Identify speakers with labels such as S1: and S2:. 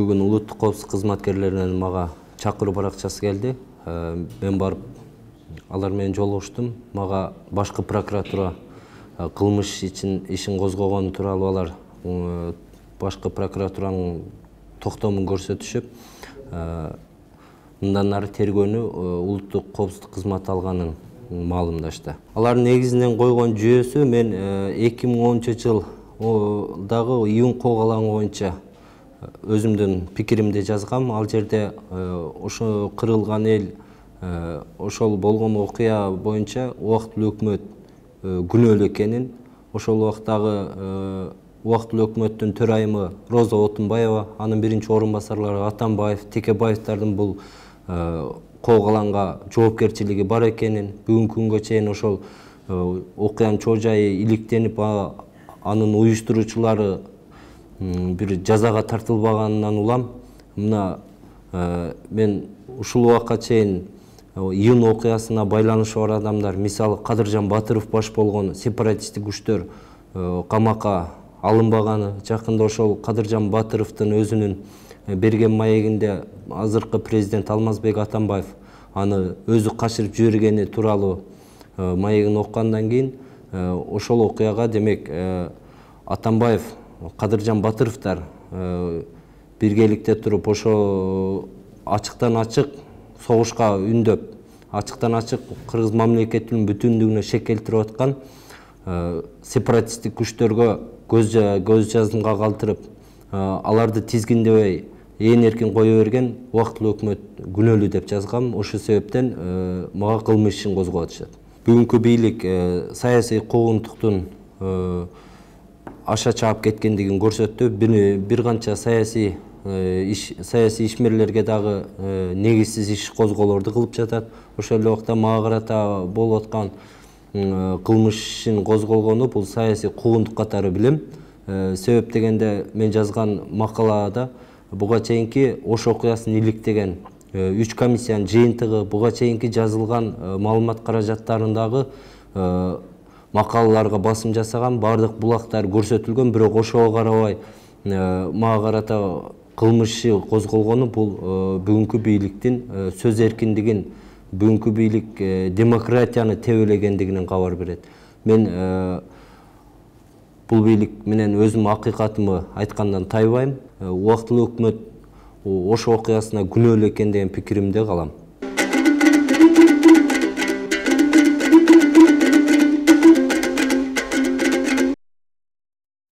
S1: Бүгін улуттук коопсуздук кызматкерлеринен мага чакыруу баракчасы келди. Мен барып алар менен жолугуштум. Мага башкы прокуратура кылмыш ишин козгогон тууралуу алар башкы прокуратуранын токтомун көрсөтүшүп, мындан ары тергөөнү улуттук коопсуздук кызматы алганын маалымдашты. Алардын негизинен койгон жүйөсү мен 2010-жылдагы июнь коогалаңы боюнча өзүмдүн пикиримди жазгам. Ал жерде ошо кырылган эл, ошол болгон окуя боюнча убактылуу өкмөт күнөөлүү экенин, ошол убактагы убактылуу өкмөттүн төрайымы Роза Отунбаева, анын биринчи орун басарлары Атамбаев, Текебаевдардын бул коогалаңга жоопкерчилиги бар экенин, бүгүнкү күнгө чейин ошол окуянын чоо жайы иликтенип, анын уюштуруучулары бир жазага тартылбаганынан улам. Мына мен ушул убакка чейин июнь окуясына байланышы бар адамдар, мисалы Кадыржан Батыров баш болгон сепаратисттик күчтөр камакка алынбаганы, жакында ошол Кадыржан Батыровдун өзүнүн берген маегинде азыркы президент Алмазбек Атамбаев аны өзү качырып жибергени тууралуу маегин окугандан кийин ошол окуяга, демек, Атамбаев, Кадыржан Батыровдор биргеликте туруп ошо ачыктан ачык согушка үндөп, ачыктан ачык кыргыз мамлекетинин бүтүндүгүнө шек келтирип аткан сепаратисттик күчтөргө көз жазымга калтырып, аларды тизгиндебей ээн эркин кое берген убактылуу өкмөт күнөөлүү деп жазгам. Ошол себептен мага кылмыш ишин козгоп атышат. Бүгүнкү бийлик саясий куугунтуктун аша чаап кеткендигин көрсөттү. Бир канча саясий ишмерлерге дагы негизсиз иш козголорду кылып жатат. Ошол эле убакта мага карата болуп аткан кылмыш ишин козголгону бул саясий куугунтук катары билем. Себеп дегенде мен жазган макалада буга чейинки Ош окуясын иликтеген 3 комиссиянын жыйынтыгы, буга чейинки жазылган маалымат каражаттарындагы макалаларга басым жасаган, бардык булактар көрсөтүлгөн, бирок ошого карабай мага карата кылмыш иши козголгону бул бүгүнкү бийликтин сөз эркиндигин, бүгүнкү бийлик демократияны тебелегендигинен кабар берет. Мен бул бийлик менен өзүм акыйкатымы айткандан тайбайм. Убактылуу өкмөт Ош окуясына күнөөлүү экен деген пикиримде калам.